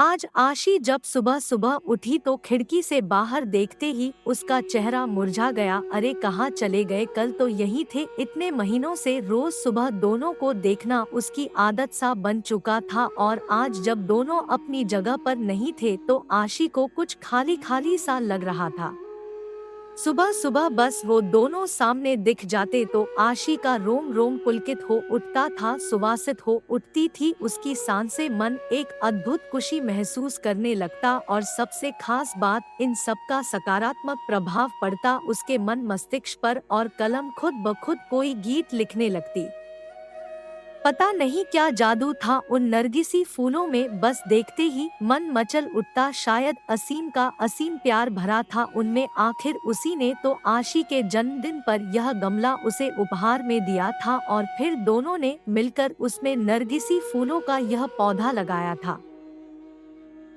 आज आशी जब सुबह सुबह उठी तो खिड़की से बाहर देखते ही उसका चेहरा मुरझा गया। अरे कहाँ चले गए, कल तो यही थे। इतने महीनों से रोज सुबह दोनों को देखना उसकी आदत सा बन चुका था और आज जब दोनों अपनी जगह पर नहीं थे तो आशी को कुछ खाली खाली सा लग रहा था। सुबह सुबह बस वो दोनों सामने दिख जाते तो आशी का रोम रोम पुलकित हो उठता था, सुवासित हो उठती थी उसकी सांसें, मन एक अद्भुत खुशी महसूस करने लगता और सबसे खास बात, इन सब का सकारात्मक प्रभाव पड़ता उसके मन मस्तिष्क पर और कलम खुद ब खुद कोई गीत लिखने लगती। पता नहीं क्या जादू था उन नरगिसी फूलों में, बस देखते ही मन मचल उठता। शायद असीम का असीम प्यार भरा था उनमें। आखिर उसी ने तो आशी के जन्मदिन पर यह गमला उसे उपहार में दिया था और फिर दोनों ने मिलकर उसमें नरगिसी फूलों का यह पौधा लगाया था।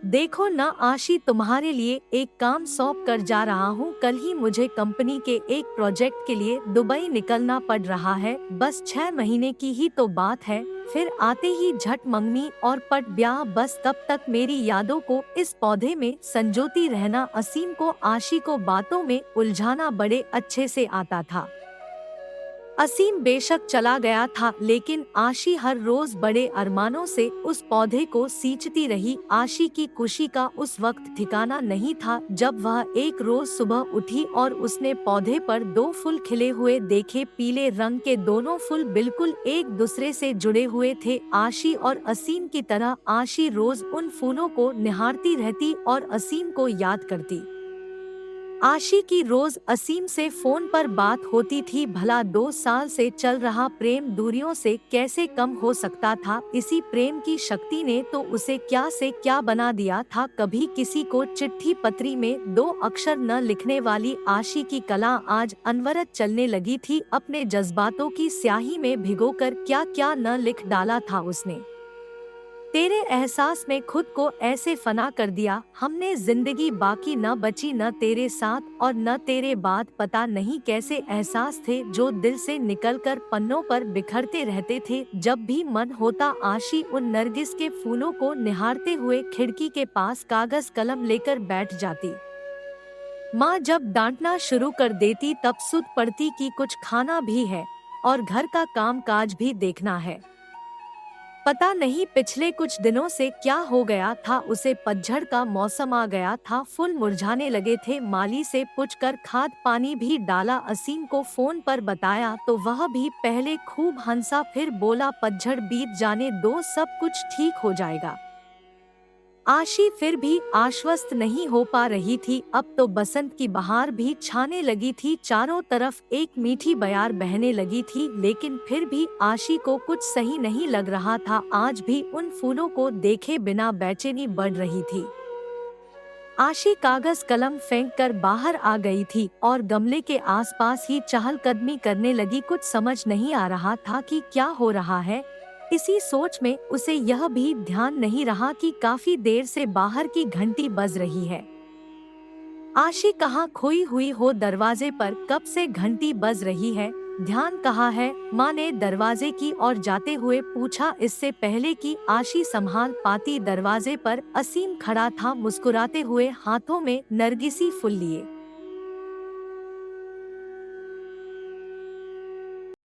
देखो ना आशी, तुम्हारे लिए एक काम सौंप कर जा रहा हूँ। कल ही मुझे कंपनी के एक प्रोजेक्ट के लिए दुबई निकलना पड़ रहा है। बस 6 महीने की ही तो बात है, फिर आते ही झट मंगनी और पट ब्याह। बस तब तक मेरी यादों को इस पौधे में संजोती रहना। असीम को आशी को बातों में उलझाना बड़े अच्छे से आता था। असीम बेशक चला गया था, लेकिन आशी हर रोज बड़े अरमानों से उस पौधे को सींचती रही। आशी की खुशी का उस वक्त ठिकाना नहीं था जब वह एक रोज सुबह उठी और उसने पौधे पर 2 फूल खिले हुए देखे। पीले रंग के दोनों फूल बिल्कुल एक दूसरे से जुड़े हुए थे। आशी और असीम की तरह आशी रोज उन फूलों को निहारती रहती और असीम को याद करती। आशी की रोज असीम से फोन पर बात होती थी। भला 2 साल से चल रहा प्रेम दूरियों से कैसे कम हो सकता था। इसी प्रेम की शक्ति ने तो उसे क्या से क्या बना दिया था। कभी किसी को चिट्ठी पत्री में 2 अक्षर न लिखने वाली आशी की कला आज अनवरत चलने लगी थी। अपने जज्बातों की स्याही में भिगोकर क्या क्या न लिख डाला था उसने। तेरे एहसास में खुद को ऐसे फना कर दिया हमने, जिंदगी बाकी न बची न तेरे साथ और न तेरे बाद। पता नहीं कैसे एहसास थे जो दिल से निकलकर पन्नों पर बिखरते रहते थे। जब भी मन होता आशी उन नरगिस के फूलों को निहारते हुए खिड़की के पास कागज कलम लेकर बैठ जाती। माँ जब डांटना शुरू कर देती तब सुध पड़ती कि कुछ खाना भी है और घर का काम काज भी देखना है। पता नहीं पिछले कुछ दिनों से क्या हो गया था उसे। पतझड़ का मौसम आ गया था, फूल मुरझाने लगे थे। माली से पूछकर खाद पानी भी डाला। असीम को फोन पर बताया तो वह भी पहले खूब हंसा, फिर बोला पतझड़ बीत जाने दो, सब कुछ ठीक हो जाएगा। आशी फिर भी आश्वस्त नहीं हो पा रही थी। अब तो बसंत की बहार भी छाने लगी थी, चारों तरफ एक मीठी बयार बहने लगी थी, लेकिन फिर भी आशी को कुछ सही नहीं लग रहा था। आज भी उन फूलों को देखे बिना बेचैनी बढ़ रही थी। आशी कागज कलम फेंक कर बाहर आ गई थी और गमले के आसपास ही चहलकदमी करने लगी। कुछ समझ नहीं आ रहा था कि क्या हो रहा है। इसी सोच में उसे यह भी ध्यान नहीं रहा कि काफी देर से बाहर की घंटी बज रही है। आशी कहाँ खोई हुई हो, दरवाजे पर कब से घंटी बज रही है, ध्यान कहाँ है। माँ ने दरवाजे की ओर जाते हुए पूछा। इससे पहले कि आशी संभाल पाती दरवाजे पर असीम खड़ा था, मुस्कुराते हुए, हाथों में नरगिसी फूल लिए।